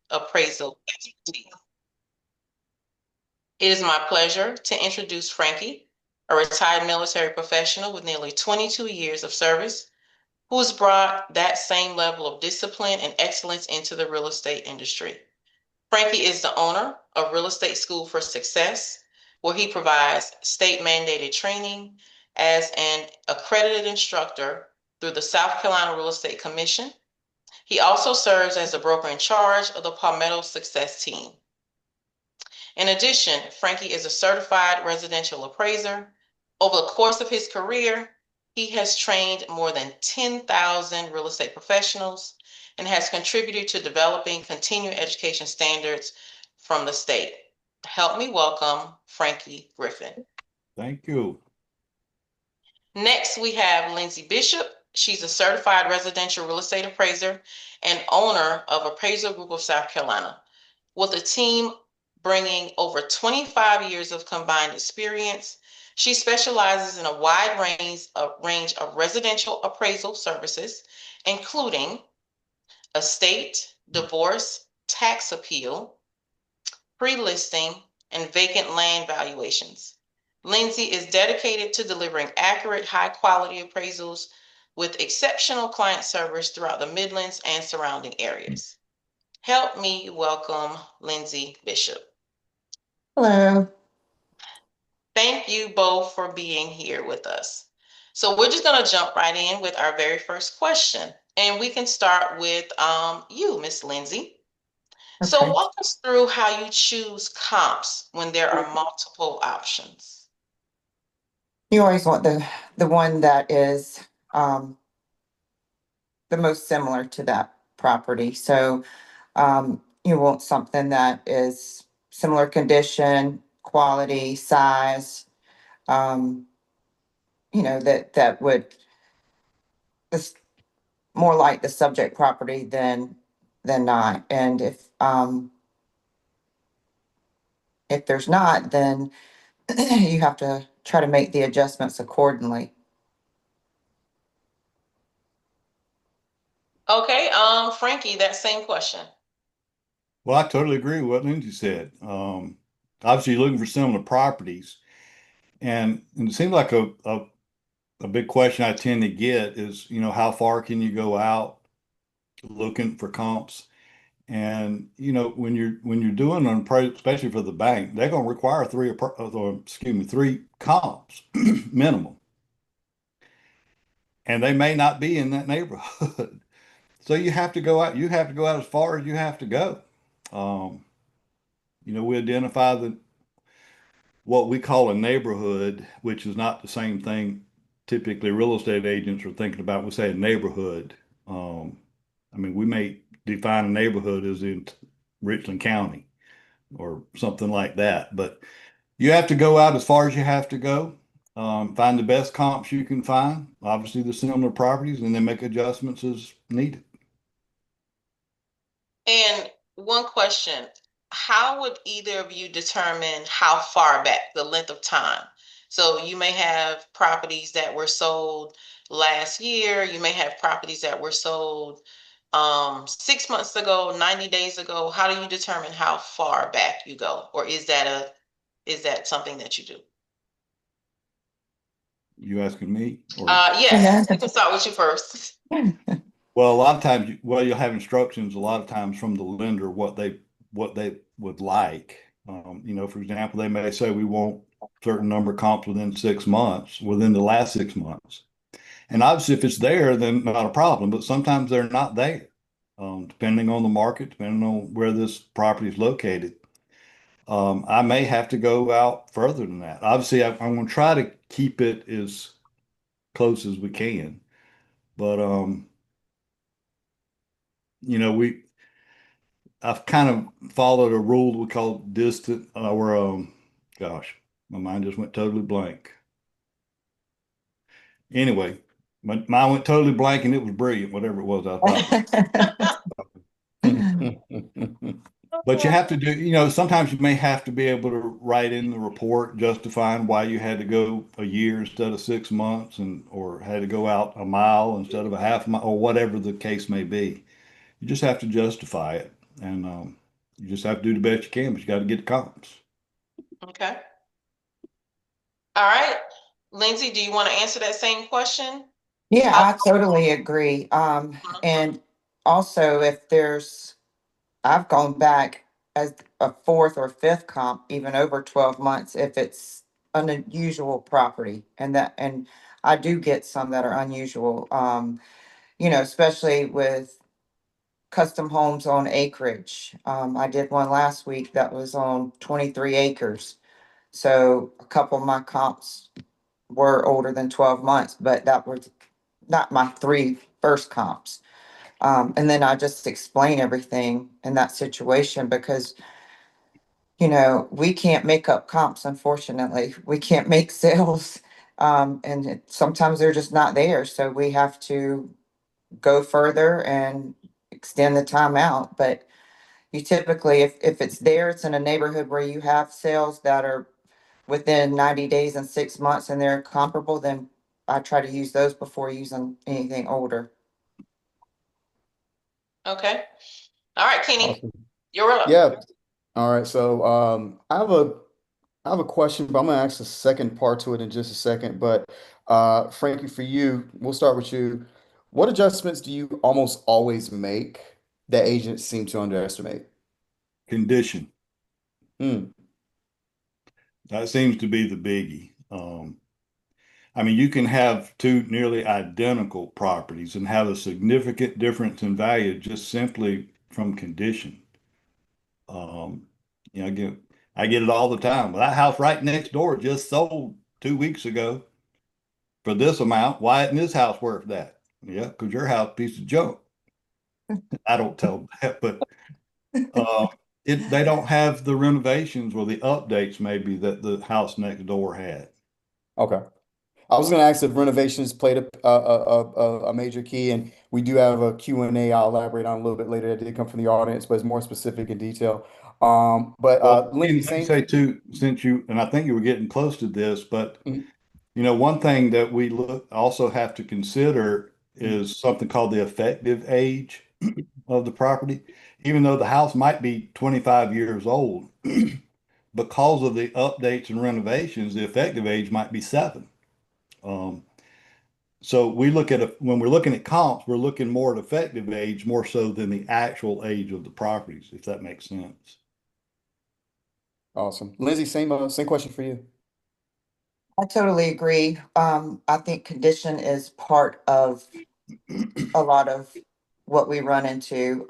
appraisal expertise. It is my pleasure to introduce Frankie, a retired military professional with nearly 22 years of service, who has brought that same level of discipline and excellence into the real estate industry. Frankie is the owner of Real Estate School for Success, where he provides state mandated training as an accredited instructor through the South Carolina Real Estate Commission. He also serves as the broker in charge of the Palmetto Success Team. In addition, Frankie is a certified residential appraiser. Over the course of his career, he has trained more than 10,000 real estate professionals and has contributed to developing continuing education standards from the state. Help me welcome Frankie Griffin. Thank you. Next, we have Lindsay Bishop. She's a certified residential real estate appraiser and owner of Appraisal Group of South Carolina, with a team bringing over 25 years of combined experience. She specializes in a wide range of residential appraisal services, including estate, divorce, tax appeal, pre-listing, and vacant land valuations. Lindsay is dedicated to delivering accurate, high-quality appraisals with exceptional client service throughout the Midlands and surrounding areas. Help me welcome Lindsay Bishop. Hello. Thank you both for being here with us. So we're just going to jump right in with our very first question. And we can start with you, Miss Lindsay. Okay. So walk us through how you choose comps when there are multiple options. You always want the one that is the most similar to that property. So you want something that is similar condition, quality, size, that would this more like the subject property than not. And if there's not, then you have to try to make the adjustments accordingly. Okay, Frankie, that same question. Well, I totally agree with what Lindsay said. Obviously, you're looking for similar properties, and it seems like a big question I tend to get is, how far can you go out looking for comps? And when you're doing an appraisal, especially for the bank, they're going to require three comps minimum, and they may not be in that neighborhood. So you have to go out. You have to go out as far as you have to go. We identify what we call a neighborhood, which is not the same thing typically real estate agents are thinking about. We say a neighborhood. We may define a neighborhood as in Richland County or something like that, but you have to go out as far as you have to go. Find the best comps you can find, obviously the similar properties, and then make adjustments as needed. And one question, how would either of you determine how far back, the length of time? So you may have properties that were sold last year. You may have properties that were sold 6 months ago, 90 days ago. How do you determine how far back you go? Or is that something that you do? You asking me? Yes, we can start with you first. Well, a lot of times, you'll have instructions a lot of times from the lender what they would like. For example, they may say we want a certain number of comps within 6 months, within the last 6 months. And obviously, if it's there, then not a problem. But sometimes they're not there, depending on the market, depending on where this property is located. I may have to go out further than that. Obviously, I'm going to try to keep it as close as we can. But I've kind of followed a rule we call distant, or gosh, my mind just went totally blank. Anyway, my mind went totally blank, and it was brilliant, whatever it was I thought. But you have to do, sometimes you may have to be able to write in the report justifying why you had to go a year instead of 6 months, or had to go out a mile instead of a half mile, or whatever the case may be. You just have to justify it. And you just have to do the best you can, but you got to get the comps. Okay. All right. Lindsay, do you want to answer that same question? Yeah, How- I totally agree. And also if I've gone back as a fourth or fifth comp, even over 12 months, if it's an unusual property. And I do get some that are unusual, especially with custom homes on acreage. I did one last week that was on 23 acres. So a couple of my comps were older than 12 months, but that was not my three first comps. And then I just explain everything in that situation because, we can't make up comps, unfortunately. We can't make sales. Sometimes they're just not there. So we have to go further and extend the time out. But you typically, if it's there, it's in a neighborhood where you have sales that are within 90 days and 6 months and they're comparable, then I try to use those before using anything older. Okay. All right, Kenny, Awesome. you're up. Yeah. All right. So I have a question, but I'm gonna ask a second part to it in just a second. But Frankie, for you, we'll start with you. What adjustments do you almost always make that agents seem to underestimate? Condition. Hmm. That seems to be the biggie. I mean, you can have two nearly identical properties and have a significant difference in value just simply from condition. Um, I get it all the time. Well, that house right next door just sold 2 weeks ago for this amount. Why isn't this house worth that? Yeah, because your house is a piece of junk. I don't tell them that, but uh, they don't have the renovations or the updates maybe that the house next door had. Okay. I was going to ask if renovations played a major key, and we do have a Q&A I'll elaborate on a little bit later that did come from the audience, but it's more specific in detail. But Well, Lindsay, let me same. say too, since and I think you were getting close to this, but Mhm, one thing that we also have to consider mhm. is something called the effective age of the property. Even though the house might be 25 years old, because of the updates and renovations, the effective age might be 7. Um, so when we're looking at comps, we're looking more at effective age more so than the actual age of the properties, if that makes sense. Awesome. Lindsay, same question for you. I totally agree. I think condition is part of a lot of what we run into.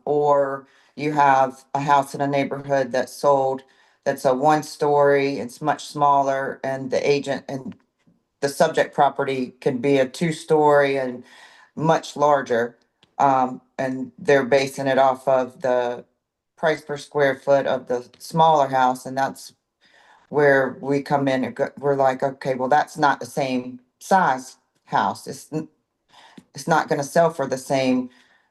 Or you have a house in a neighborhood that's sold, that's a 1 story, it's much smaller, and the agent and the subject property can be a 2 story and much larger. And they're basing it off of the price per square foot of the smaller house, and that's where we come in and we're like, okay, well, that's not the same size house. It's not gonna sell for the same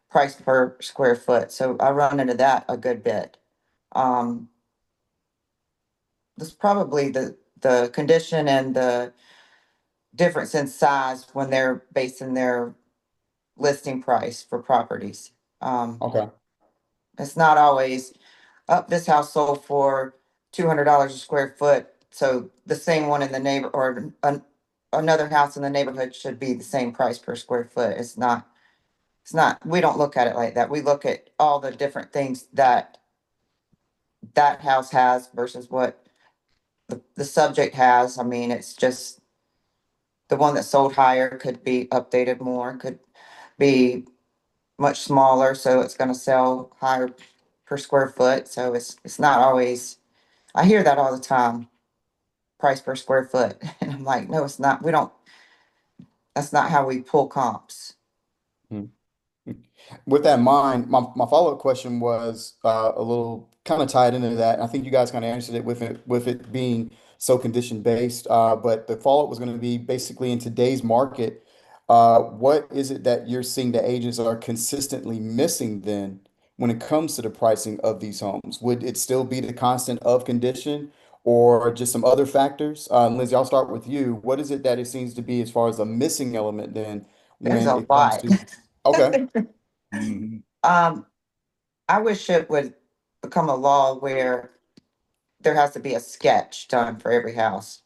price per square foot. So I run into that a good bit. Um, that's probably the condition and the difference in size when they're basing their listing price for properties. Um, Okay. it's not always, up, this house sold for $200 a square foot. So the same one in the another house in the neighborhood should be the same price per square foot. It's not, we don't look at it like that. We look at all the different things that that house has versus what the subject has. I mean, it's just the one that sold higher could be updated more, could be much smaller, so it's gonna sell higher per square foot. So it's not always, I hear that all the time, price per square foot. And I'm like, no, it's not. That's not how we pull comps. With that in mind, my follow-up question was a little kind of tied into that. I think you guys kind of answered it with it being so condition based. But the follow-up was going to be basically in today's market, what is it that you're seeing the agents are consistently missing then when it comes to the pricing of these homes? Would it still be the constant of condition or just some other factors? Lindsay, I'll start with you. What is it that it seems to be as far as a missing element then There's when a it comes lot. to, okay. Mhm. Um, I wish it would become a law where there has to be a sketch done for every house.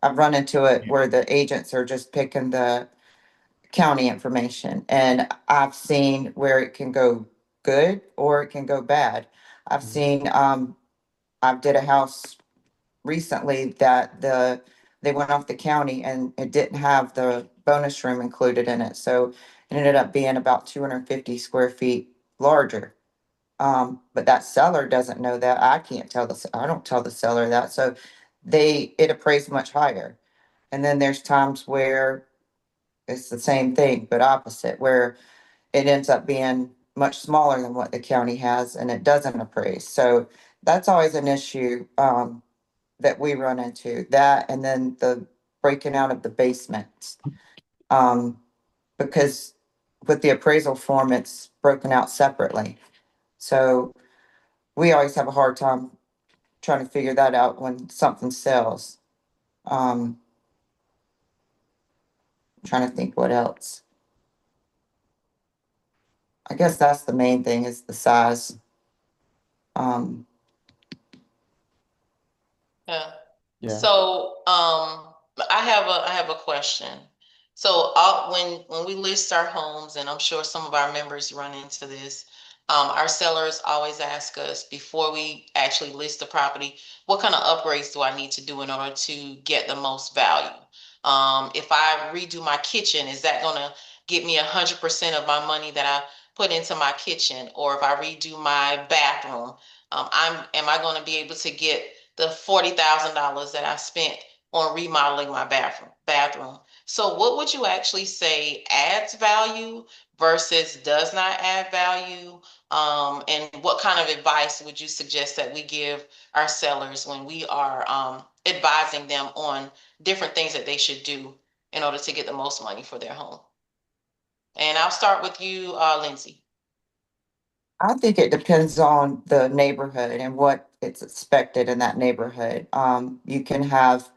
I've run into it where the agents are just picking the county information, and I've seen where it can go good or it can go bad. I've seen, I did a house recently that they went off the county and it didn't have the bonus room included in it, so it ended up being about 250 square feet larger. But that seller doesn't know that. I can't tell I don't tell the seller that, so it appraised much higher. And then there's times where it's the same thing, but opposite, where it ends up being much smaller than what the county has and it doesn't appraise. So that's always an issue, that we run into, that, and then the breaking out of the basements. Um, because with the appraisal form, it's broken out separately. So we always have a hard time trying to figure that out when something sells. Um, Trying to think what else. I guess that's the main thing is the size. Um, Yeah. Yeah. So, I have a question. So, when we list our homes, and I'm sure some of our members run into this, our sellers always ask us before we actually list the property, what kind of upgrades do I need to do in order to get the most value? If I redo my kitchen, is that gonna get me 100% of my money that I put into my kitchen? Or if I redo my bathroom, am I gonna be able to get the $40,000 that I spent on remodeling my bathroom? So what would you actually say adds value versus does not add value? And what kind of advice would you suggest that we give our sellers when we are advising them on different things that they should do in order to get the most money for their home? And I'll start with you, Lindsay. I think it depends on the neighborhood and what it's expected in that neighborhood. You can have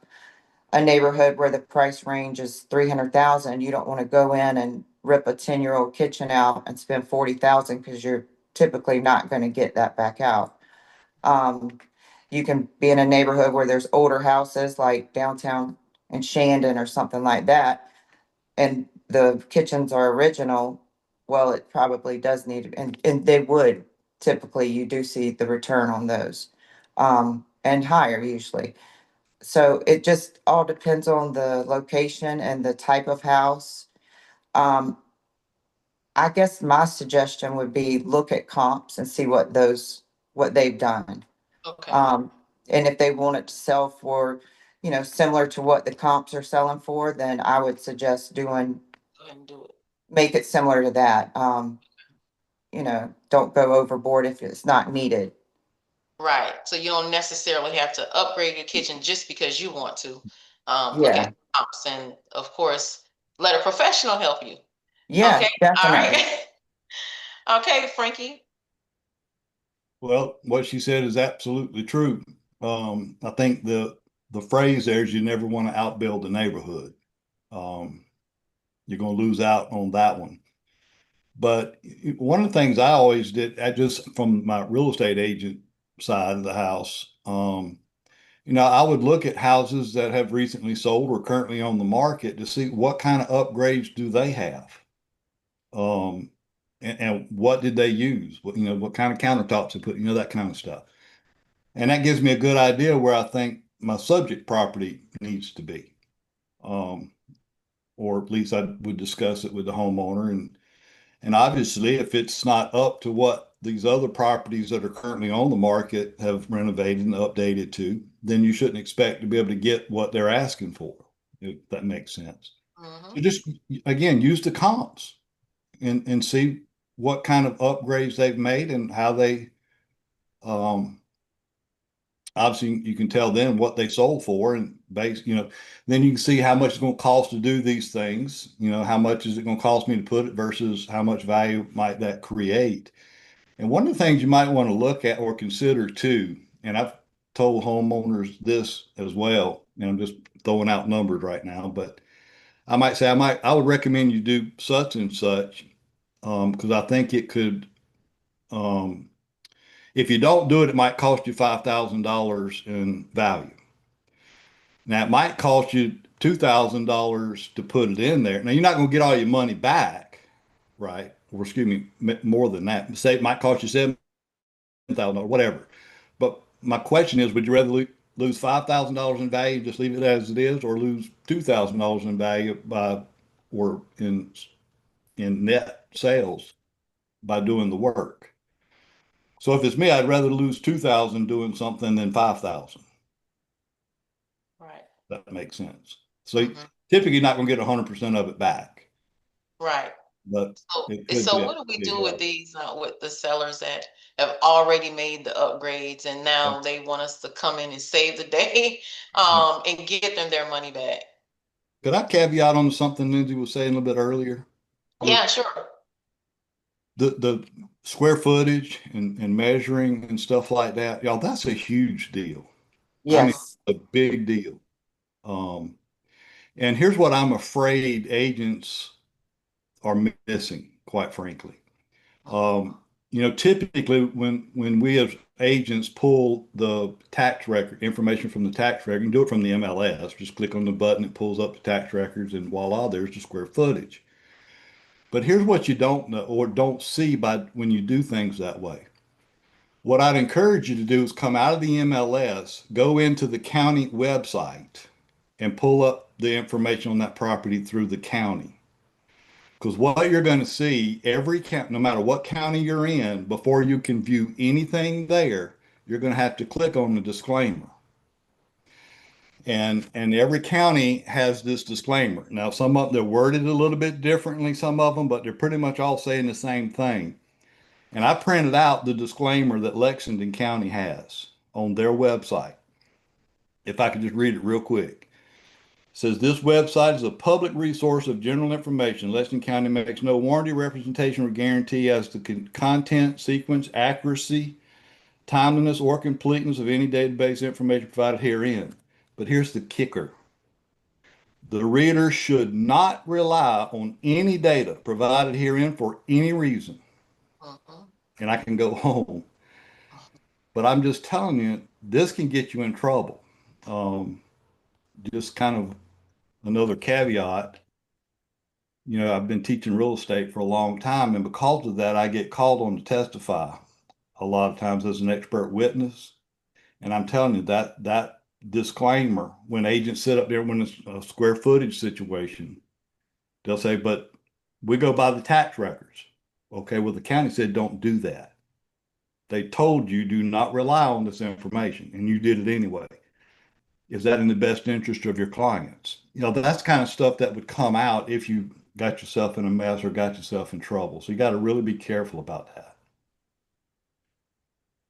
a neighborhood where the price range is 300,000. You don't want to go in and rip a 10-year-old kitchen out and spend 40,000 because you're typically not going to get that back out. Um, you can be in a neighborhood where there's older houses like downtown in Shandon or something like that, and the kitchens are original. Well, it probably does need, and they would typically, you do see the return on those, and higher usually. So it just all depends on the location and the type of house. Um, I guess my suggestion would be look at comps and see what they've done. Okay, Um, and if they want it to sell for, similar to what the comps are selling for, then I would suggest go ahead and do it. make it similar to that. Don't go overboard if it's not needed. Right. So you don't necessarily have to upgrade your kitchen just because you want to. Look Yeah, at comps and of course, let a professional help you. yeah, Okay. All definitely. right. Okay, Frankie. Well, what she said is absolutely true. I think the phrase there is you never want to outbuild the neighborhood. Um, you're going to lose out on that one. But one of the things I always did, I just from my real estate agent side of the house, I would look at houses that have recently sold or currently on the market to see what kind of upgrades do they have. Um, and what did they use? What kind of countertops they put, that kind of stuff. And that gives me a good idea where I think my subject property needs to be. Um, or at least I would discuss it with the homeowner. And obviously, if it's not up to what these other properties that are currently on the market have renovated and updated to, then you shouldn't expect to be able to get what they're asking for, if that makes sense. Mm-hmm. So just, again, use the comps and see what kind of upgrades they've made and how they, um, obviously you can tell them what they sold for and then you can see how much it's going to cost to do these things. How much is it going to cost me to put it versus how much value might that create. And one of the things you might want to look at or consider too, and I've told homeowners this as well, and I'm just throwing out numbers right now, but I might say I would recommend you do such and such, because I think it could, um, If you don't do it, it might cost you $5,000 in value. Now it might cost you $2,000 to put it in there. Now you're not going to get all your money back, right? Or excuse me, more than that. Say it might cost you $7,000, whatever. But my question is, would you rather lose $5,000 in value, just leave it as it is, or lose $2,000 in value by or in net sales by doing the work? So if it's me, I'd rather lose 2,000 doing something than 5,000. Right. That makes sense. So typically you're not going to get 100% of it back, Right. but So, it could so be a what do we big do with help. these, with the sellers that have already made the upgrades and now they want us to come in and save the day, and get them their money back? Could I caveat on something Lindsay was saying a little bit earlier? Yeah, sure. The square footage and measuring and stuff like that, y'all, that's a huge deal. I mean, Yes. a big deal. Um, and here's what I'm afraid agents are missing, quite frankly. Typically when we as agents pull the tax record information from the tax record, you can do it from the MLS. Just click on the button, it pulls up the tax records, and voila, there's the square footage. But here's what you don't know or don't see by when you do things that way. What I'd encourage you to do is come out of the MLS, go into the county website, and pull up the information on that property through the county. Because what you're going to see, every county, no matter what county you're in, before you can view anything there, you're going to have to click on the disclaimer. And every county has this disclaimer. Now, some of them, they're worded a little bit differently, some of them, but they're pretty much all saying the same thing. And I printed out the disclaimer that Lexington County has on their website. If I could just read it real quick. It says this website is a public resource of general information. Lexington County makes no warranty, representation, or guarantee as to content, sequence, accuracy, timeliness, or completeness of any database information provided herein. But here's the kicker. The reader should not rely on any data provided herein for any reason. And I can go home. But I'm just telling you, this can get you in trouble. Just kind of another caveat. I've been teaching real estate for a long time, and because of that, I get called on to testify a lot of times as an expert witness. And I'm telling you that disclaimer, when agents sit up there when it's a square footage situation, they'll say, but we go by the tax records. Okay, well, the county said don't do that. They told you do not rely on this information, and you did it anyway. Is that in the best interest of your clients? That's kind of stuff that would come out if you got yourself in a mess or got yourself in trouble. So you got to really be careful about that.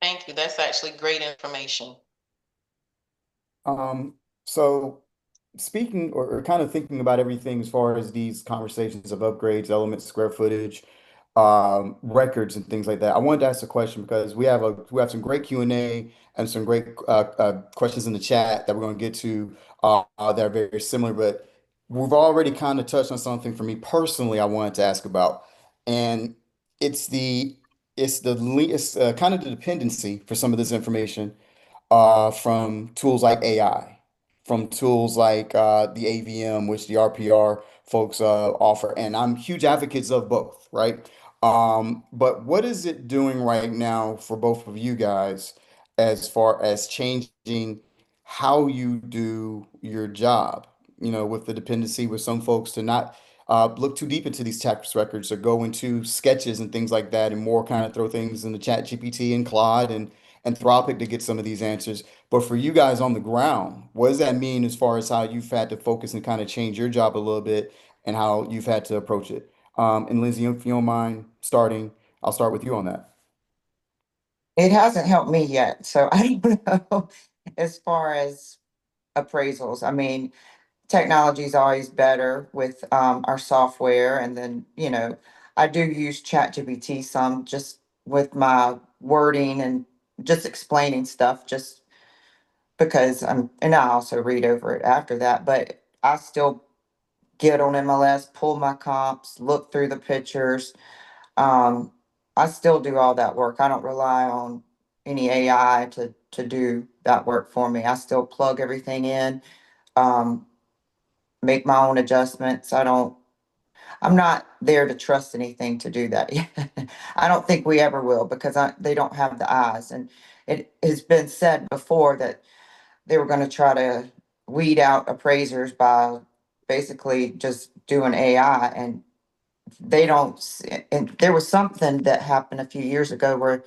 Thank you. That's actually great information. So speaking or kind of thinking about everything as far as these conversations of upgrades, elements, square footage, records and things like that, I wanted to ask a question because we have some great Q&A and some great questions in the chat that we're going to get to that are very similar, but we've already kind of touched on something for me personally I wanted to ask about, and it's kind of the dependency for some of this information from tools like AI, from tools like the AVM, which the RPR folks offer. And I'm huge advocates of both, right? But what is it doing right now for both of you guys as far as changing how you do your job? With the dependency with some folks to not look too deep into these tax records or go into sketches and things like that and more kind of throw things in the chat GPT and Claude and Anthropic to get some of these answers. But for you guys on the ground, what does that mean as far as how you've had to focus and kind of change your job a little bit and how you've had to approach it? And Lindsay, if you don't mind starting, I'll start with you on that. It hasn't helped me yet, so I don't know as far as appraisals. I mean, technology is always better with our software, and then I do use ChatGPT some just with my wording and just explaining stuff, just because and I also read over it after that, but I still get on MLS, pull my comps, look through the pictures. Um, I still do all that work. I don't rely on any AI to do that work for me. I still plug everything in, um, make my own adjustments. I'm not there to trust anything to do that yet. I don't think we ever will because they don't have the eyes. And it has been said before that they were going to try to weed out appraisers by basically just doing AI, and they don't. And there was something that happened a few years ago where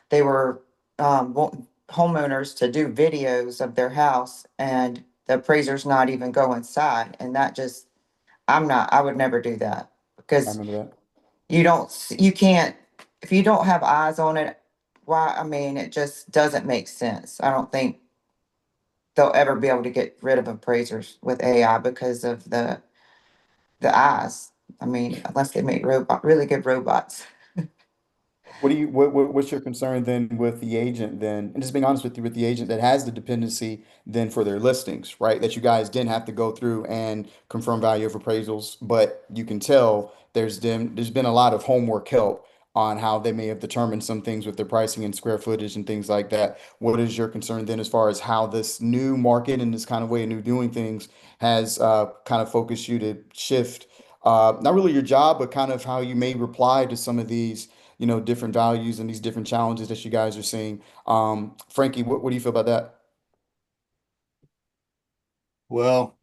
they were wanting homeowners to do videos of their house, and the appraiser's not even go inside, and that just I would never do that I because remember that. you can't, if you don't have eyes on it, why, I mean, it just doesn't make sense. I don't think they'll ever be able to get rid of appraisers with AI because of the eyes. I mean, unless they make really good robots. What do you what's your concern then with the agent then? And just being honest with you, with the agent that has the dependency then for their listings, right? That you guys didn't have to go through and confirm value of appraisals, but you can tell there's been a lot of homework help on how they may have determined some things with their pricing and square footage and things like that. What is your concern then as far as how this new market and this kind of way of new doing things has kind of focused you to shift not really your job, but kind of how you may reply to some of these different values and these different challenges that you guys are seeing. Frankie, what do you feel about that? Well,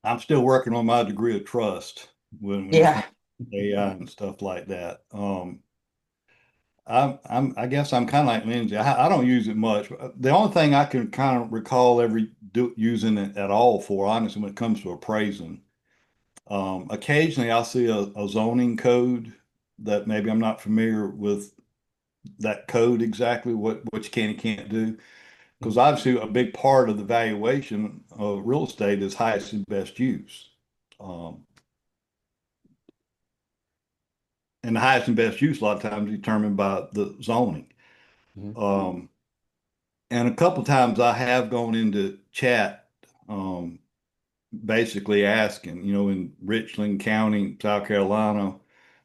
I'm still working on my degree of trust when it Yeah. comes to AI and stuff like that. I guess I'm kind of like Lindsay. I don't use it much. The only thing I can kind of recall using it at all for, honestly, when it comes to appraising, occasionally I'll see a zoning code that maybe I'm not familiar with that code exactly what you can and can't do. Because obviously a big part of the valuation of real estate is highest and best use. Um, and the highest and best use a lot of times is determined by the zoning. Mhm. Um, and a couple of times I have gone into chat, um, basically asking, in Richland County, South Carolina,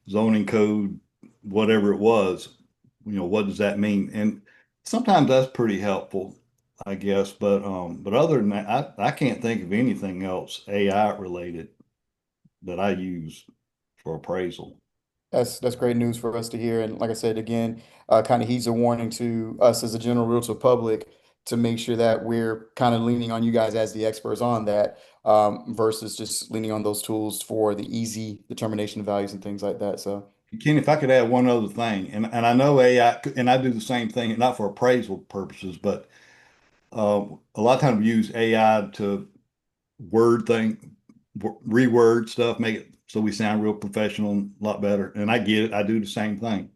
zoning code, whatever it was, what does that mean? And sometimes that's pretty helpful, I guess. But other than that, I can't think of anything else AI related that I use for appraisal. That's great news for us to hear. And like I said, again, kind of heeds a warning to us as a general realtor public to make sure that we're kind of leaning on you guys as the experts on that, versus just leaning on those tools for the easy determination of values and things like that. So Ken, if I could add one other thing, and I know AI, and I do the same thing, not for appraisal purposes, but a lot of times we use AI to word thing, reword stuff, make it so we sound real professional and a lot better. And I get it. I do the same thing.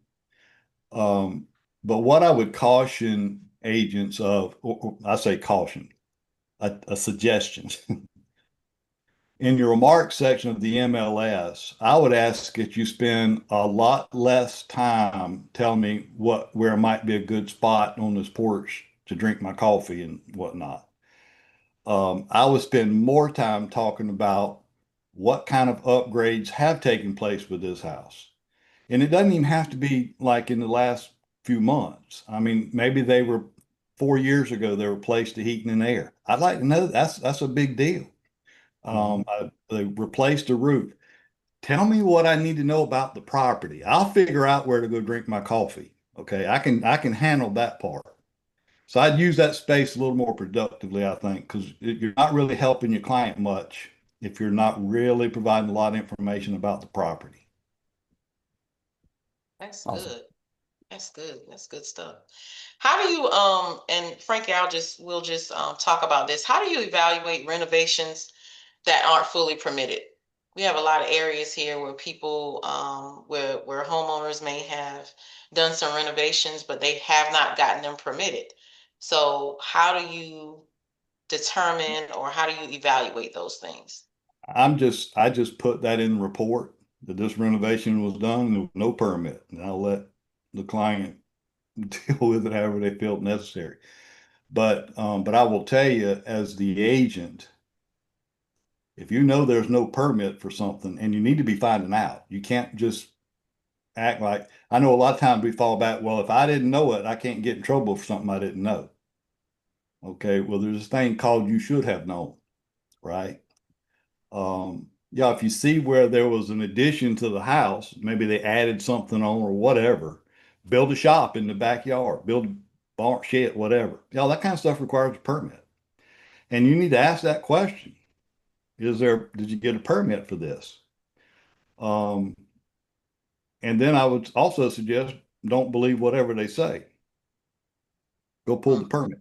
Um, but what I would caution agents of, or I say caution, a suggestion. In your remarks section of the MLS, I would ask that you spend a lot less time telling me where might be a good spot on this porch to drink my coffee and whatnot. I would spend more time talking about what kind of upgrades have taken place with this house. And it doesn't even have to be like in the last few months. I mean, maybe they were 4 years ago, they replaced the heating and air. I'd like to know that's a big deal. mhm. They replaced the roof. Tell me what I need to know about the property. I'll figure out where to go drink my coffee. Okay, I can handle that part. So I'd use that space a little more productively, I think, because you're not really helping your client much if you're not really providing a lot of information about the property. That's Awesome. good. That's good. That's good stuff. How do you and Frankie, we'll just talk about this. How do you evaluate renovations that aren't fully permitted? We have a lot of areas here where people where homeowners may have done some renovations, but they have not gotten them permitted. So how do you determine or how do you evaluate those things? I just put that in the report that this renovation was done, no permit, and I'll let the client deal with it however they feel necessary. But I will tell you, as the agent, if you know there's no permit for something, and you need to be finding out, you can't just act like, I know a lot of times we fall back, well, if I didn't know it, I can't get in trouble for something I didn't know. Okay, well, there's this thing called you should have known, right? Yeah, if you see where there was an addition to the house, maybe they added something on or whatever, build a shop in the backyard, build a barn shed, whatever. Yeah, that kind of stuff requires a permit. And you need to ask that question. Did you get a permit for this? Um, and then I would also suggest don't believe whatever they say. Go pull the permit.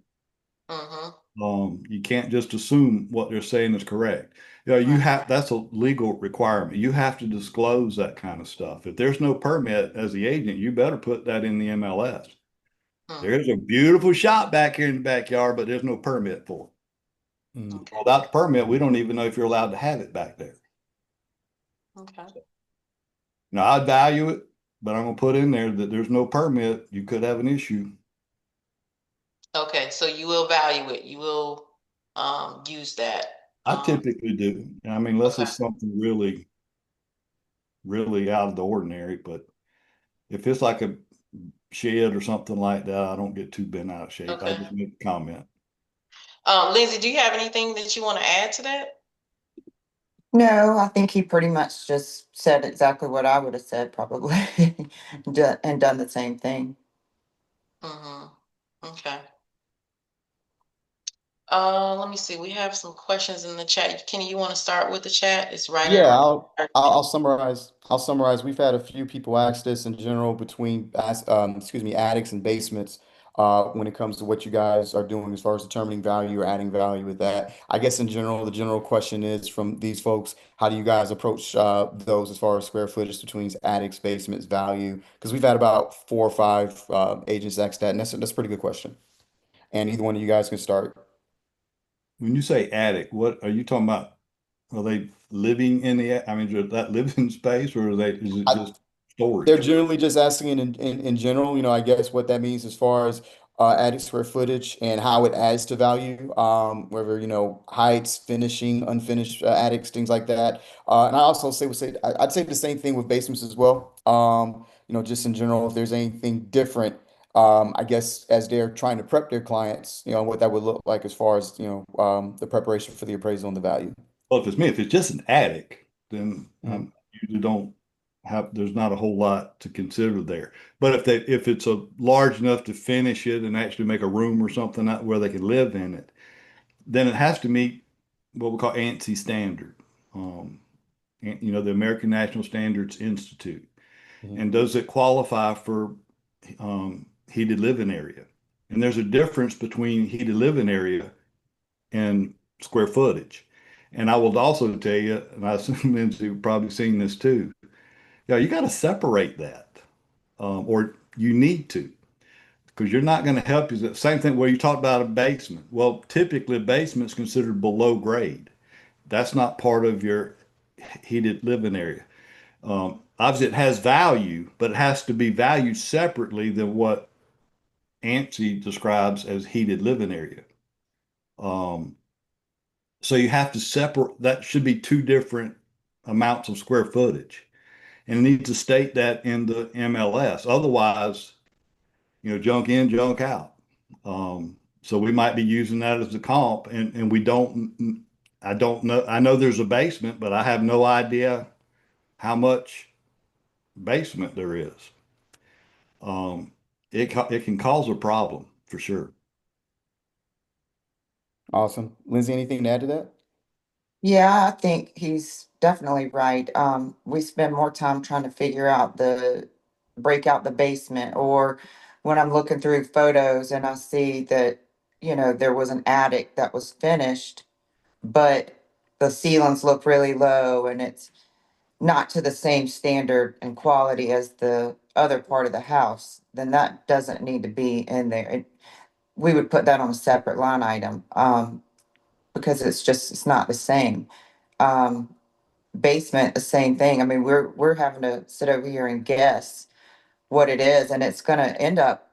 Mm-hmm. You can't just assume what they're saying is correct. That's a legal requirement. You have to disclose that kind of stuff. If there's no permit as the agent, you better put that in the MLS. There's a beautiful shop back here in the backyard, but there's no permit for it. Mm. Without the permit, we don't even know if you're allowed to have it back there. Okay. Now, I'd value it, but I'm gonna put in there that there's no permit. You could have an issue. Okay, so you will value it. You will use that. I typically do. I mean, unless Okay. it's something really, really out of the ordinary, but if it's like a shed or something like that, I don't get too bent out of shape. I Okay. just make a comment. Lindsay, do you have anything that you want to add to that? No, I think he pretty much just said exactly what I would have said probably and done the same thing. Mm-hmm. Okay. Let me see. We have some questions in the chat. Kenny, you want to start with the chat? It's right Yeah, around. I'll summarize. I'll summarize. We've had a few people ask this in general between attics and basements when it comes to what you guys are doing as far as determining value or adding value with that. I guess in general, the general question is from these folks, how do you guys approach those as far as square footage between attics, basements, value? Because we've had about 4 or 5 agents ask that, and that's a pretty good question. And either one of you guys can start. When you say attic, what are you talking about? Are they living in I mean, is that living space or is it just They're storage? generally just asking in general, I guess what that means as far as adding square footage and how it adds to value, whether, heights, finishing, unfinished attics, things like that. And I also I'd say the same thing with basements as well. Just in general, if there's anything different, I guess as they're trying to prep their clients, what that would look like as far as, the preparation for the appraisal and the value. Well, if it's me, if it's just an attic, then Mhm. usually don't there's not a whole lot to consider there. But if it's a large enough to finish it and actually make a room or something where they can live in it, then it has to meet what we call ANSI standard. Um, the American National Standards Institute. Mhm. And does it qualify for heated living area? And there's a difference between heated living area and square footage. And I will also tell you, and I assume Lindsay you've probably seen this too. Yeah, you got to separate that, or you need to, because you're not going to help you. Same thing where you talked about a basement. Well, typically a basement is considered below grade. That's not part of your heated living area. Obviously, it has value, but it has to be valued separately than what ANSI describes as heated living area. Um, so you have to separate, that should be two different amounts of square footage. And it needs to state that in the MLS. Otherwise, junk in, junk out. So we might be using that as a comp and I don't know. I know there's a basement, but I have no idea how much basement there is. Um, it can cause a problem for sure. Awesome. Lindsay, anything to add to that? Yeah, I think he's definitely right. We spend more time trying to figure out break out the basement, or when I'm looking through photos and I see that, there was an attic that was finished, but the ceilings look really low and it's not to the same standard and quality as the other part of the house, then that doesn't need to be in there. We would put that on a separate line item, because it's not the same. Um, Basement, the same thing. I mean, we're having to sit over here and guess what it is, and it's gonna end up,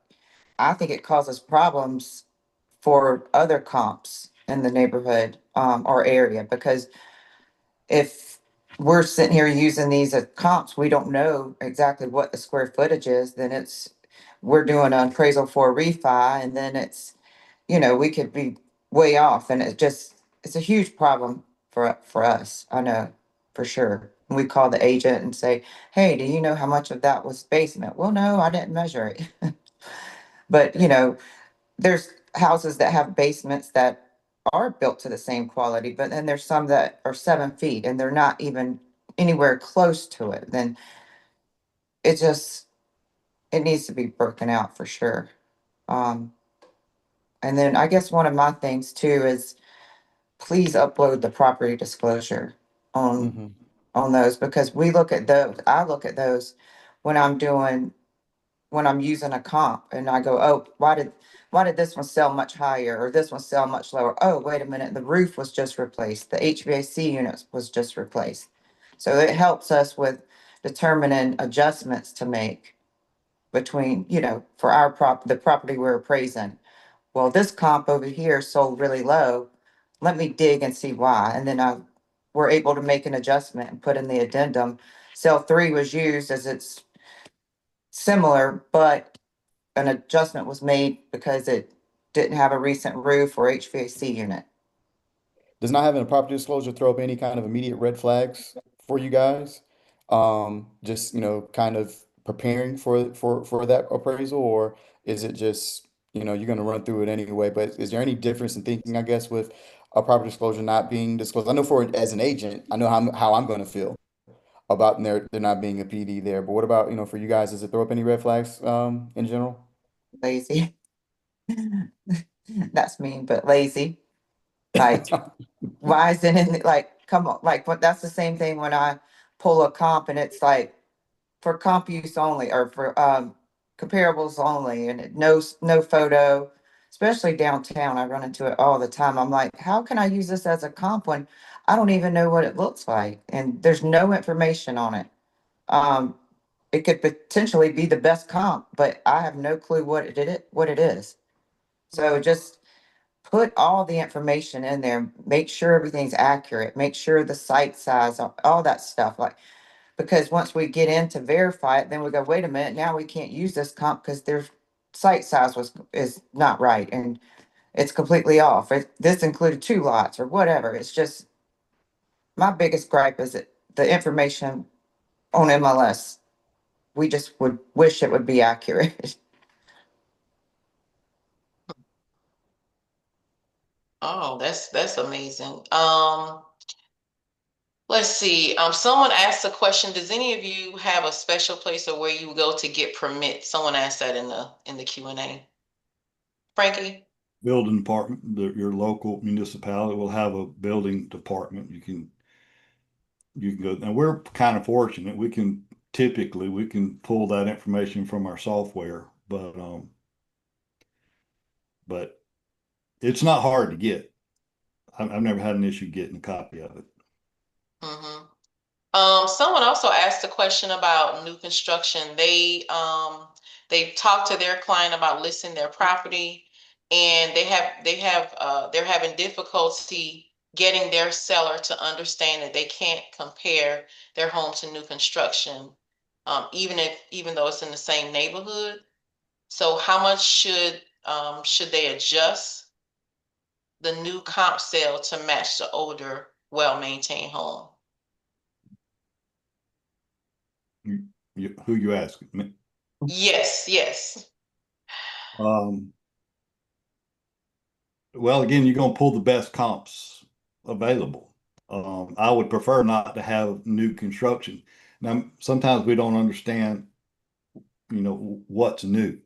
I think it causes problems for other comps in the neighborhood, or area, because if we're sitting here using these as comps, we don't know exactly what the square footage is, then we're doing an appraisal for a refi, and then we could be way off, and it's a huge problem for us, I know, for sure. We call the agent and say, hey, do you know how much of that was basement? Well, no, I didn't measure it. But, there's houses that have basements that are built to the same quality, but then there's some that are 7 feet and they're not even anywhere close to it. Then it just, it needs to be broken out for sure. Um, and then I guess one of my things too is please upload the property disclosure on Mm-hmm. on those, because we look at those, I look at those when I'm using a comp and I go, oh, why did this one sell much higher or this one sell much lower? Oh, wait a minute, the roof was just replaced, the HVAC units was just replaced. So it helps us with determining adjustments to make between, for the property we're appraising. Well, this comp over here sold really low. Let me dig and see why. And then we're able to make an adjustment and put in the addendum. Cell three was used as it's similar, but an adjustment was made because it didn't have a recent roof or HVAC unit. Does not having a property disclosure throw up any kind of immediate red flags for you guys? Just, kind of preparing for that appraisal, or is it just, you're going to run through it anyway? But is there any difference in thinking, I guess, with a property disclosure not being disclosed? I know as an agent, I know how I'm going to feel about there not being a PD there. But what about, for you guys, does it throw up any red flags, in general? Lazy. That's mean, but lazy. Like, why is it in, like, come on, like, what, that's the same thing when I pull a comp and it's like for comp use only or for comparables only, and no photo, especially downtown. I run into it all the time. I'm like, how can I use this as a comp when I don't even know what it looks like and there's no information on it? Um, it could potentially be the best comp, but I have no clue what it is. So just put all the information in there, make sure everything's accurate, make sure the site size, all that stuff. Like, because once we get in to verify it, then we go, wait a minute, now we can't use this comp because their site size is not right and it's completely off. This included 2 lots or whatever. It's just, my biggest gripe is that the information on MLS, we just would wish it would be accurate. Oh, that's amazing. Let's see. Someone asked a question. Does any of you have a special place or where you go to get permits? Someone asked that in the Q&A. Frankie? Building department, your local municipality will have a building department. You can go, and we're kind of fortunate. We can pull that information from our software, but it's not hard to get. I've never had an issue getting a copy of it. Mm-hmm. Someone also asked a question about new construction. They talked to their client about listing their property, and they're having difficulty getting their seller to understand that they can't compare their home to new construction, even though it's in the same neighborhood. So how much should they adjust the new comp sale to match the older, well-maintained home? Who you asking? Me? Yes, yes. Um, well, again, you're gonna pull the best comps available. I would prefer not to have new construction. Now, sometimes we don't understand, what's new.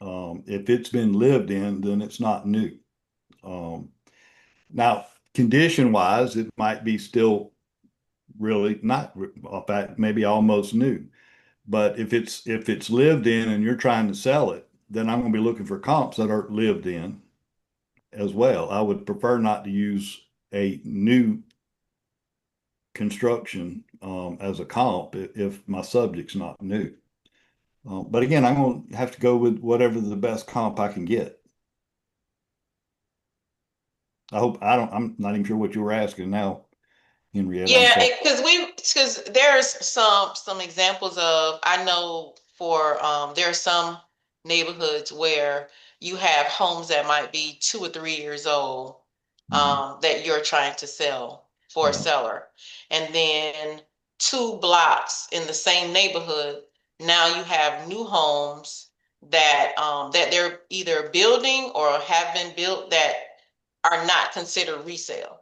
If it's been lived in, then it's not new. Um, Now, condition wise, it might be still really not, in fact, maybe almost new. But if it's lived in and you're trying to sell it, then I'm going to be looking for comps that are lived in as well. I would prefer not to use a new construction as a comp if my subject's not new. But again, I'm going to have to go with whatever the best comp I can get. I'm not even sure what you were asking now, Henrietta. I'm Yeah, sorry. because because there's some examples of, I know for, there are some neighborhoods where you have homes that might be 2 or 3 years old, that you're trying to sell for a Right. seller. And then 2 blocks in the same neighborhood, now you have new homes that they're either building or have been built that are not considered resale.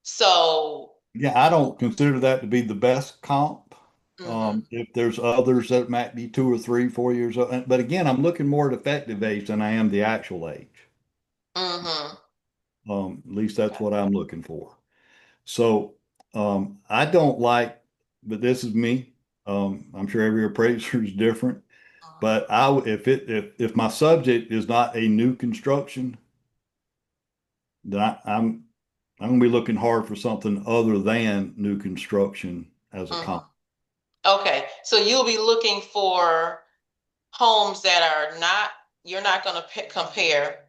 So, Yeah, I don't consider that to be the best comp. mhm, If there's others that might be 2 or 3, 4 years old, but again, I'm looking more at effective age than I am the actual age. mhm, At least that's what I'm looking for. So, I don't like, but this is me. I'm sure every appraiser is different, but if my subject is not a new construction, then I'm gonna be looking hard for something other than new construction as a comp. mhm. Okay, so you'll be looking for homes that are not, you're not gonna compare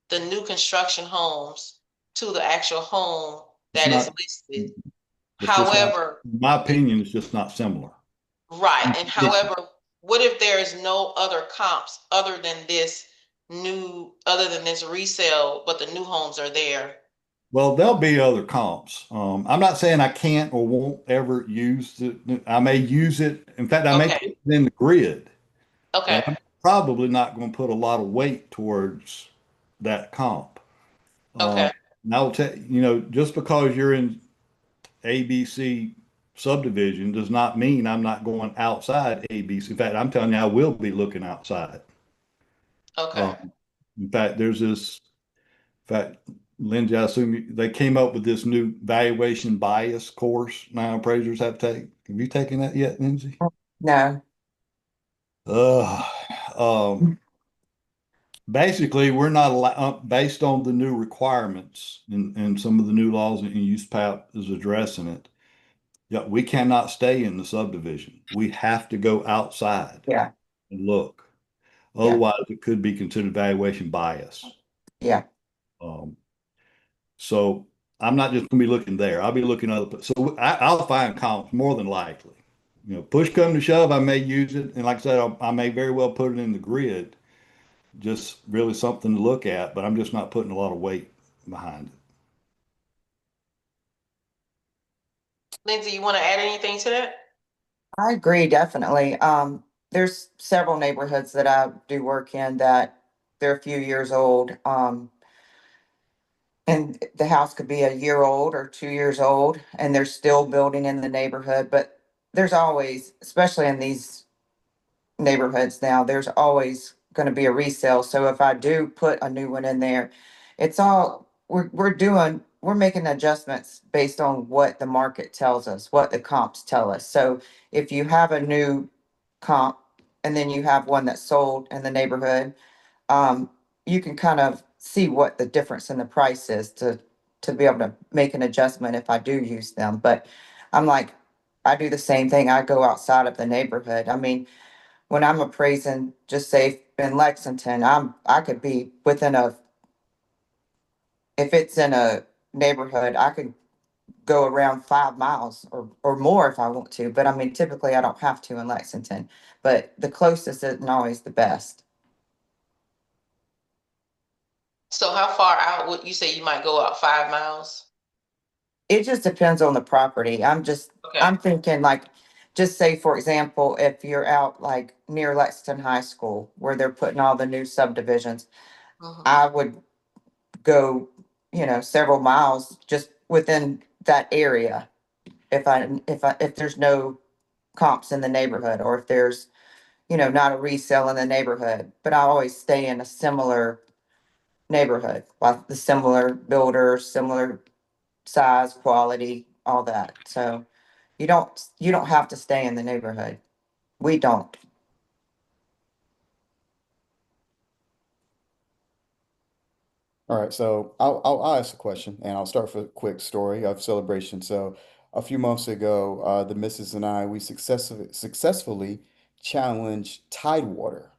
the new construction homes to the actual home It's that is not, listed. it's just not, However, in my opinion, it's just not similar. right, and however, what if there is no other comps other than this resale, but the new homes are there? Well, there'll be other comps. I'm not saying I can't or won't ever use it. I may use it. In fact, I may Okay, put it in the grid, but okay, I'm probably not going to put a lot of weight towards that comp. Um, okay, and I will tell just because you're in ABC subdivision does not mean I'm not going outside ABC. In fact, I'm telling you, I will be looking outside. okay. Um, in fact, in fact, Lindsay, I assume they came up with this new valuation bias course now appraisers have to take. Have you taken that yet, Lindsay? No, Uh, um, Basically, we're not allowed, based on the new requirements and some of the new laws and USPAP is addressing it. Yeah, we cannot stay in the subdivision. We have to go outside yeah, and look. yeah, Otherwise, it could be considered valuation bias. yeah. Um, so I'm not just going to be looking there. I'll be looking other. So I'll find comps more than likely. Push come to shove, I may use it, and like I said, I may very well put it in the grid. Just really something to look at, but I'm just not putting a lot of weight behind it. Lindsay, you want to add anything to that? I agree, definitely. There's several neighborhoods that I do work in that they're a few years old. And the house could be a year old or 2 years old, and they're still building in the neighborhood. But there's always, especially in these neighborhoods now, there's always going to be a resale. So if I do put a new one in there, it's all we're making adjustments based on what the market tells us, what the comps tell us. So if you have a new comp and then you have one that's sold in the neighborhood, um, you can kind of see what the difference in the price is to be able to make an adjustment if I do use them. But I'm like, I do the same thing. I go outside of the neighborhood. I mean, when I'm appraising, just say in Lexington, I could be within if it's in a neighborhood, I could go around 5 miles or more if I want to. But I mean, typically I don't have to in Lexington, but the closest isn't always the best. So how far out would you say you might go out, 5 miles? It just depends on the property. Okay. I'm thinking like, just say, for example, if you're out like near Lexington High School where they're putting all the new subdivisions, Mhm. I would go, several miles just within that area. If there's no comps in the neighborhood or if there's, not a resale in the neighborhood, but I always stay in a similar neighborhood, like the similar builder, similar size, quality, all that. So you don't have to stay in the neighborhood. We don't. All right, so I'll ask a question, and I'll start with a quick story of celebration. So, a few months ago, the missus and I we successfully challenged Tidewater,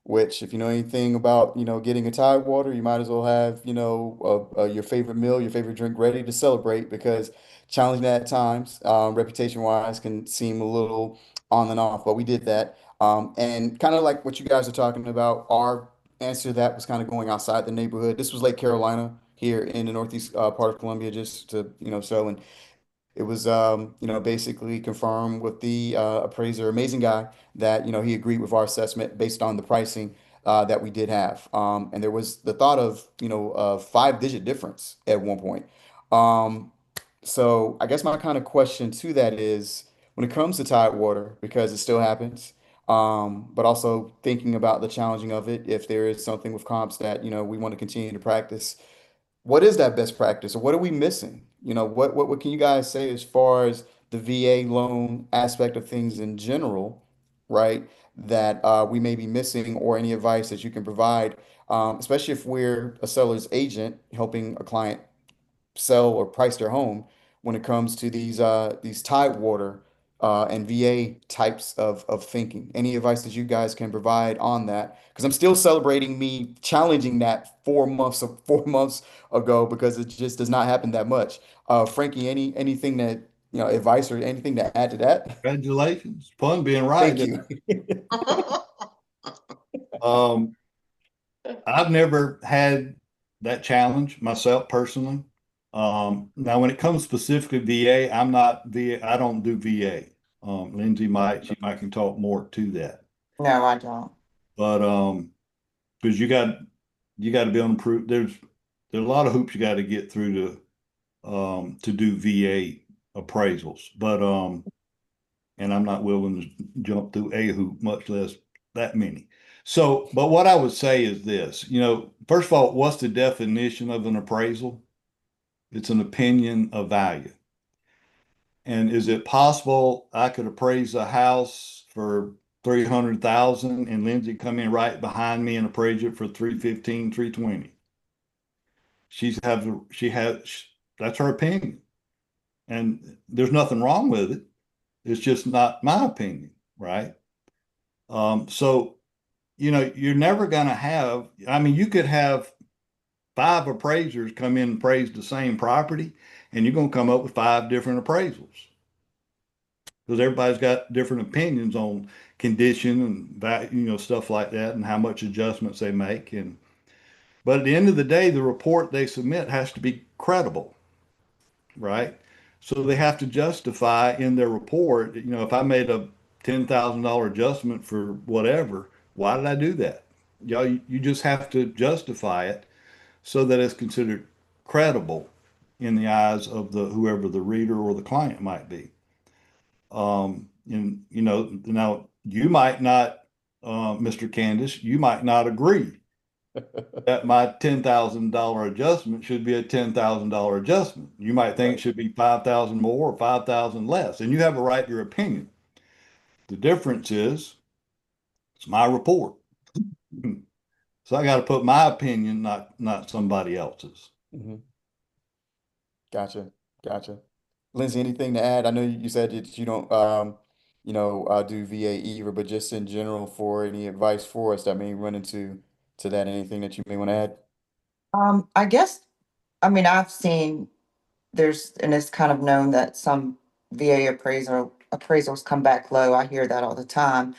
which if you know anything about, getting a Tide water, you might as well have, your favorite meal, your favorite drink ready to celebrate because challenging at times, reputation wise, can seem a little on and off, but we did that. And kind of like what you guys are talking about, our answer to that was kind of going outside the neighborhood. This was Lake Carolina here in the northeast part of Columbia, just to, and it was, basically confirmed with the appraiser, amazing guy, that, he agreed with our assessment based on the pricing that we did have. And there was the thought of, a five-digit difference at one point. Um, so I guess my kind of question to that is when it comes to Tidewater, because it still happens, but also thinking about the challenging of it, if there is something with comps that, we want to continue to practice, what is that best practice or what are we missing? What can you guys say as far as the VA loan aspect of things in general, right? That we may be missing or any advice that you can provide, especially if we're a seller's agent helping a client sell or price their home when it comes to these Tidewater and VA types of thinking. Any advice that you guys can provide on that? Because I'm still celebrating me challenging that 4 months ago because it just does not happen that much. Frankie, anything that advice or anything to add to that? Congratulations. Fun being Thank right. you. Um, I've never had that challenge myself personally. Now when it comes specifically VA, I'm not VA, I don't do VA. Lindsay might, she might can talk more to that. No, I don't. But because you got to be on the proof, there's a lot of hoops you got to get through to do VA appraisals. But and I'm not willing to jump through a hoop, much less that many. So, but what I would say is this, first of all, what's the definition of an appraisal? It's an opinion of value. And is it possible I could appraise a house for 300,000 and Lindsay come in right behind me and appraise it for 315, 320? She has that's her opinion. And there's nothing wrong with it. It's just not my opinion, right? So, you're never going to have, I mean, you could have five appraisers come in and appraise the same property, and you're going to come up with five different appraisals because everybody's got different opinions on condition and value, stuff like that, and how much adjustments they make. But at the end of the day, the report they submit has to be credible, right? So they have to justify in their report, if I made a $10,000 adjustment for whatever, why did I do that? You just have to justify it so that it's considered credible in the eyes of the whoever the reader or the client might be. And now you might not, Mr. Candace, you might not agree that my $10,000 adjustment should be a $10,000 adjustment. You might think it should be 5,000 more or 5,000 less, and you have a right to your opinion. The difference is it's my report. So I got to put my opinion, not somebody else's. Mhm. Gotcha. Gotcha. Lindsay, anything to add? I know you said that you don't, do VA either, but just in general for any advice for us that may run into to that, anything that you may want to add? I guess, I mean, I've seen and it's kind of known that some VA appraisals come back low. I hear that all the time.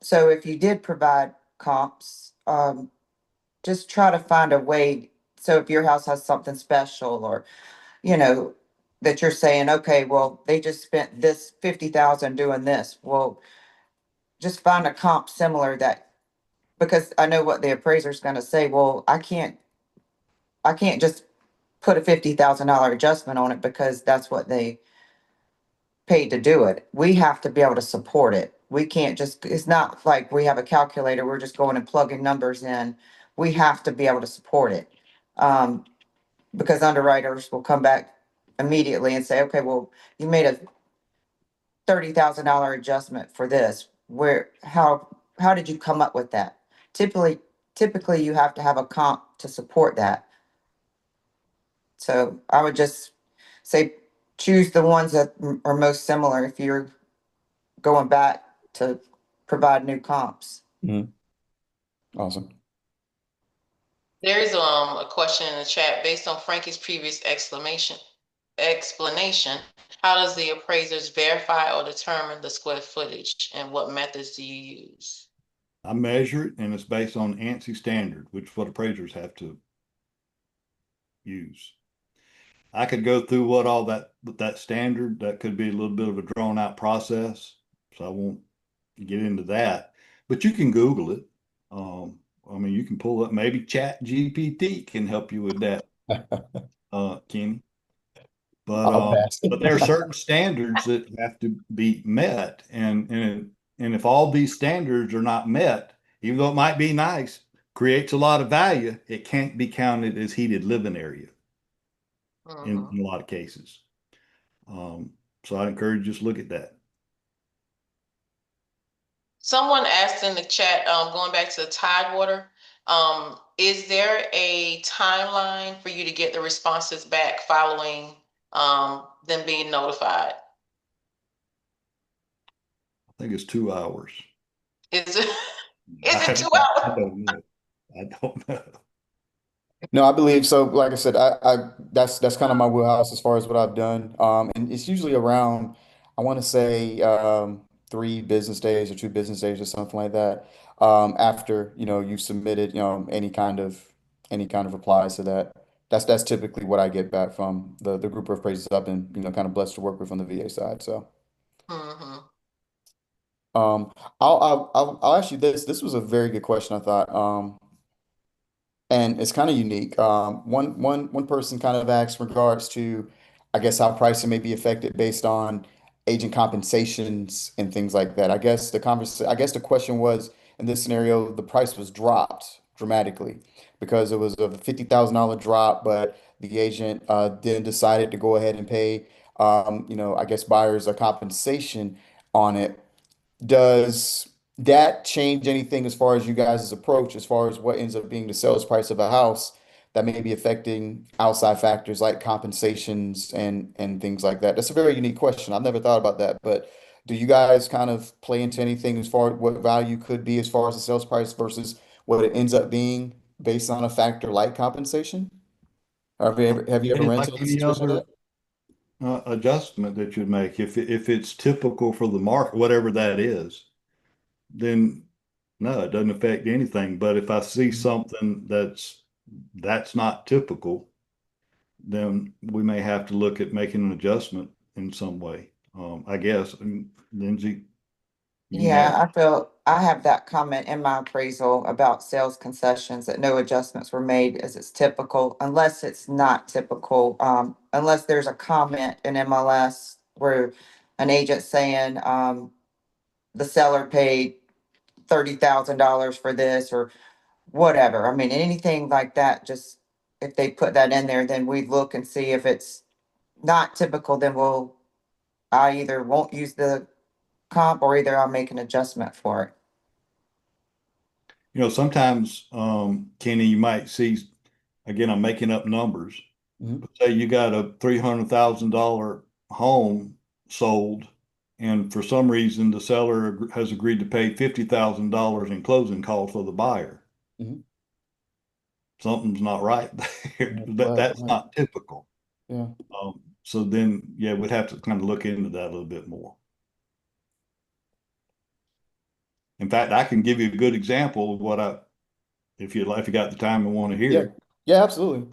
So if you did provide comps, just try to find a way. So if your house has something special or, you know, that you're saying, okay, well, they just spent this 50,000 doing this. Well, just find a comp similar that, because I know what the appraiser's gonna say, well, I can't just put a $50,000 adjustment on it because that's what they paid to do it. We have to be able to support it. We can't just, it's not like we have a calculator, we're just going and plugging numbers in. We have to be able to support it. Because underwriters will come back immediately and say, okay, well, you made a $30,000 adjustment for this. How did you come up with that? Typically you have to have a comp to support that. So I would just say, choose the ones that are most similar if you're going back to provide new comps. Mhm. Awesome. There is a question in the chat based on Frankie's previous explanation. How does the appraisers verify or determine the square footage, and what methods do you use? I measure it, and it's based on ANSI standard, which is what appraisers have to use. I could go through what all that standard, that could be a little bit of a drawn out process. So I won't get into that, but you can Google it. I mean, you can pull up, maybe Chat GPT can help you with that, Kenny. I'll pass. But there are certain standards that have to be met, and if all these standards are not met, even though it might be nice, creates a lot of value, it can't be counted as heated living area in a lot of cases. So I encourage you to look at that. Someone asked in the chat, going back to the Tidewater, is there a timeline for you to get the responses back following them being notified? I think it's 2 hours. Is it, is I it 2 I hours? don't know. I don't know. No, I believe so. Like I said, I that's kind of my wheelhouse as far as what I've done. And it's usually around, I want to say, 3 business days or 2 business days or something like that. After, you've submitted, any kind of replies to that. That's typically what I get back from the group of appraisers I've been, kind of blessed to work with on the VA side. So, Mm-hmm. I'll ask you this. This was a very good question, I thought. And it's kind of unique. One person kind of asked in regards to, I guess, how pricing may be affected based on agent compensations and things like that. I guess the question was, in this scenario, the price was dropped dramatically because it was a $50,000 drop, but the agent then decided to go ahead and pay, I guess buyers a compensation on it. Does that change anything as far as you guys' approach, as far as what ends up being the sales price of a house that may be affecting outside factors like compensations and things like that? That's a very unique question. I've never thought about that, but do you guys kind of play into anything as far as what value could be as far as the sales price versus what it ends up being based on a factor like compensation? Have you ever And run into like a any situation like other adjustment that you'd make, if it's typical for the market, whatever that is, then no, it doesn't affect anything. But if I see that? something that's not typical, then we may have to look at making an adjustment in some way. I guess. And Lindsay, you may have. Yeah, I have that comment in my appraisal about sales concessions that no adjustments were made as it's typical, unless it's not typical. Unless there's a comment in MLS where an agent saying, the seller paid $30,000 for this or whatever. I mean, anything like that, just if they put that in there, then we look and see if it's not typical, then I either won't use the comp or either I'll make an adjustment for it. Sometimes, Kenny, you might see, again, I'm making up numbers, Mhm. but say you got a $300,000 home sold, and for some reason the seller has agreed to pay $50,000 in closing costs for the buyer. Mhm. Something's not right there. Right, That's right. not typical. Yeah. So then, yeah, we'd have to kind of look into that a little bit more. In fact, I can give you a good example of if you got the time and want to Yeah. hear. Yeah, absolutely.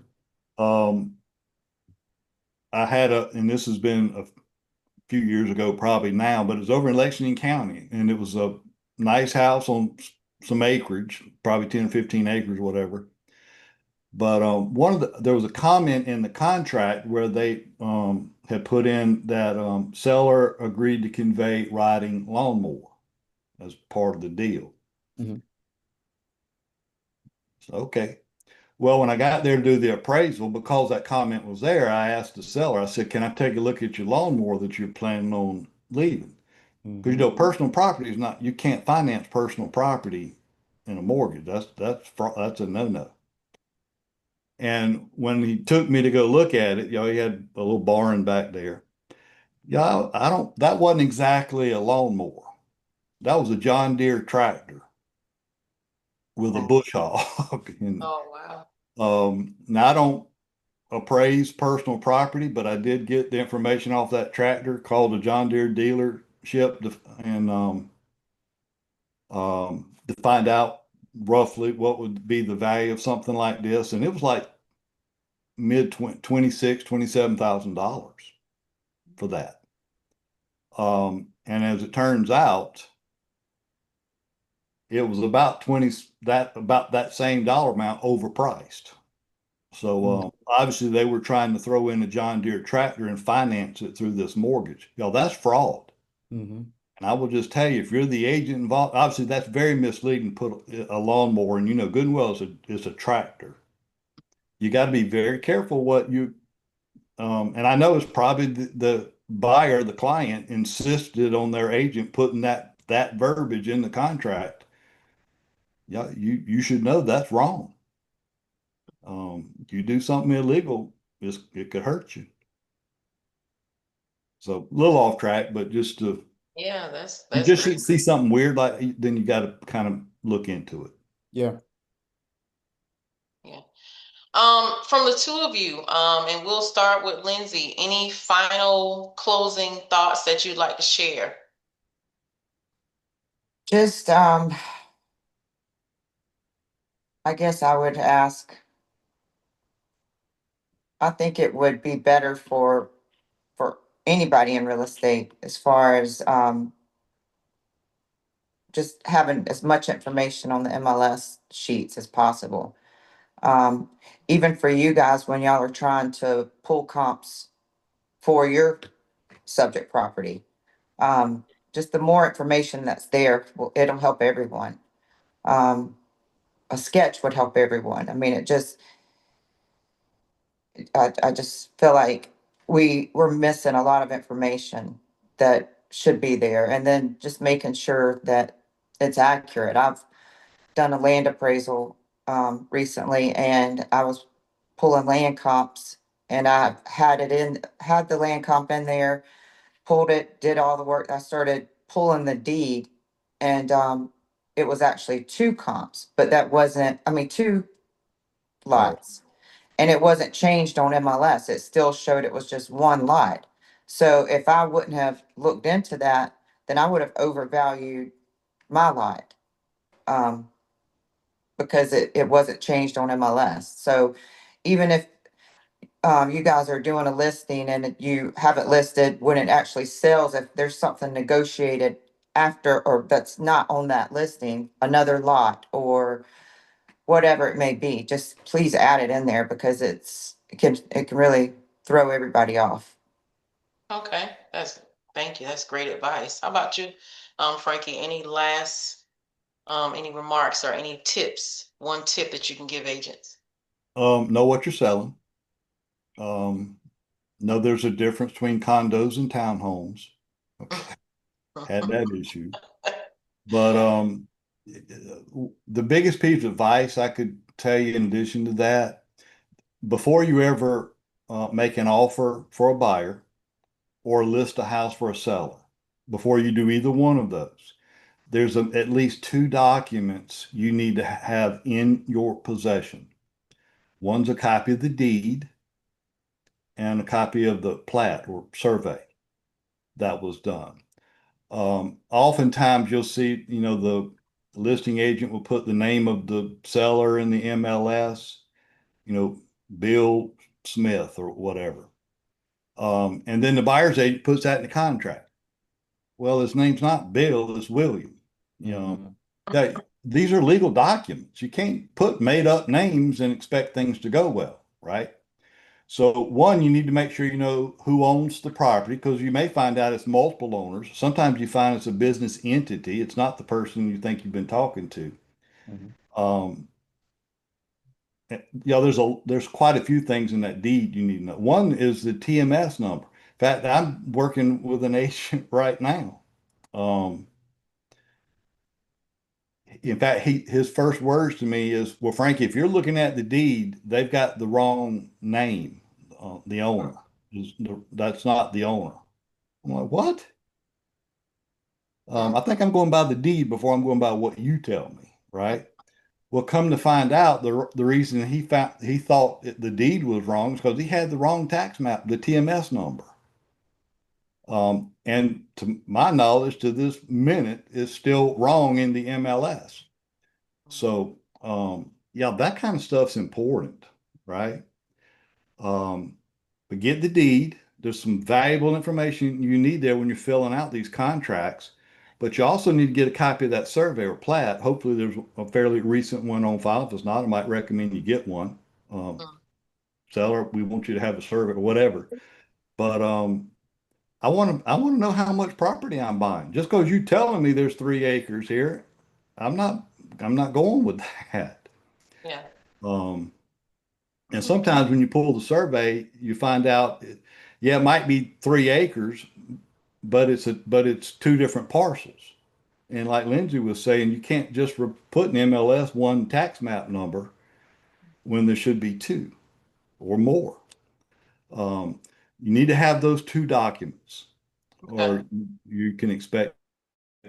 Um, and this has been a few years ago, probably now, but it was over in Lexington County, and it was a nice house on some acreage, probably 10 or 15 acres, whatever. But there was a comment in the contract where they had put in that seller agreed to convey riding lawnmower as part of the deal. Mhm. So, okay. Well, when I got there to do the appraisal, because that comment was there, I asked the seller, I said, can I take a look at your lawnmower that you're planning on leaving? Because Mhm. personal property is not, you can't finance personal property in a mortgage. That's a no-no. And when he took me to go look at it, he had a little barn back there. Yeah, that wasn't exactly a lawnmower. That was a John Deere tractor. with a bush hog. And Oh, wow. now I don't appraise personal property, but I did get the information off that tractor, called the John Deere dealership and to find out roughly what would be the value of something like this. And it was like mid 26, $27,000 for that. And as it turns out, it was about about that same dollar amount overpriced. So obviously they were trying to throw in a John Deere tractor and finance it through this mortgage. That's fraud. Mm-hmm. And I will just tell you, if you're the agent involved, obviously that's very misleading. Put a lawnmower, and good and well is a tractor. You got to be very careful what you. And I know it's probably the buyer, the client, insisted on their agent putting that verbiage in the contract. Yeah, you should know that's wrong. You do something illegal, it could hurt you. So a little off track, but just to Yeah, you that's just great. see something weird, like then you got to kind of look into it. Yeah. Yeah. From the two of you, and we'll start with Lindsay, any final closing thoughts that you'd like to share? Just, I guess I would ask, I think it would be better for anybody in real estate as far as, just having as much information on the MLS sheets as possible. Um, Even for you guys, when y'all are trying to pull comps for your subject property, just the more information that's there, it'll help everyone. Um, a sketch would help everyone. I mean, I just feel like we're missing a lot of information that should be there. And then just making sure that it's accurate. I've done a land appraisal recently, and I was pulling land comps, and I had the land comp in there, pulled it, did all the work. I started pulling the deed, and it was actually two comps, but that wasn't, I mean, two lots. And it wasn't changed on MLS. It still showed it was just one lot. So if I wouldn't have looked into that, then I would have overvalued my lot. Um, because it wasn't changed on MLS. So even if you guys are doing a listing and you have it listed when it actually sells, if there's something negotiated after or that's not on that listing, another lot or whatever it may be, just please add it in there because it can really throw everybody off. Okay, thank you. That's great advice. How about you, Frankie? Any remarks or any tips? One tip that you can give agents? Know what you're selling. Know there's a difference between condos and townhomes. Okay. Had that issue. But the biggest piece of advice I could tell you in addition to that, before you ever make an offer for a buyer or list a house for a seller, before you do either one of those, there's at least two documents you need to have in your possession. One's a copy of the deed and a copy of the plat or survey that was done. Oftentimes you'll see, the listing agent will put the name of the seller in the MLS, Bill Smith or whatever. And then the buyer's agent puts that in the contract. Well, his name's not Bill, it's William. These are legal documents. You can't put made up names and expect things to go well, right? So one, you need to make sure you know who owns the property because you may find out it's multiple owners. Sometimes you find it's a business entity. It's not the person you think you've been talking to. Um, there's quite a few things in that deed you need to know. One is the TMS number. In fact, I'm working with an agent right now. In fact, his first words to me is, "Well, Frankie, if you're looking at the deed, they've got the wrong name. The owner that's not the owner." I'm like, "What?" I think I'm going by the deed before I'm going by what you tell me, right? Well, come to find out, the reason he thought the deed was wrong is because he had the wrong tax map, the TMS number. And to my knowledge, to this minute, is still wrong in the MLS. So, yeah, that kind of stuff's important, right? But get the deed. There's some valuable information you need there when you're filling out these contracts. But you also need to get a copy of that survey or plat. Hopefully, there's a fairly recent one on file. If it's not, I might recommend you get one. Seller, we want you to have a survey or whatever. But I want to know how much property I'm buying. Just because you telling me there's 3 acres here, I'm not I'm not going with that. Yeah. And sometimes when you pull the survey, you find out, yeah, it might be 3 acres, but it's two different parcels. And like Lindsay was saying, you can't just put in MLS one tax map number when there should be two or more. You need to have those two documents, Okay. or you can expect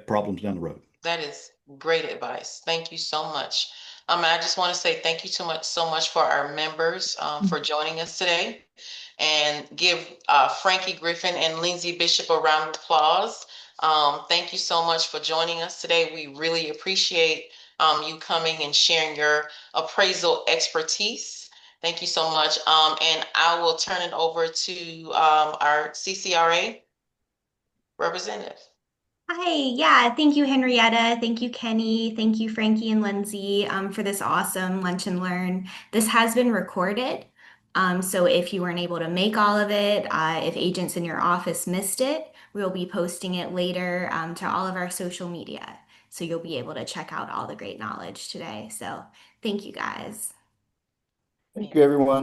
problems down the road. That is great advice. Thank you so much. I just want to say thank you so much for our members for joining us today, and give Frankie Griffin and Lindsay Bishop a round of applause. Thank you so much for joining us today. We really appreciate you coming and sharing your appraisal expertise. Thank you so much. And I will turn it over to our CCRA representative. Hi, yeah, thank you, Henrietta. Thank you, Kenny. Thank you, Frankie and Lindsay, for this awesome lunch and learn. This has been recorded. So if you weren't able to make all of it, if agents in your office missed it, we'll be posting it later, to all of our social media. So you'll be able to check out all the great knowledge today. So thank you guys. Thank you, everyone.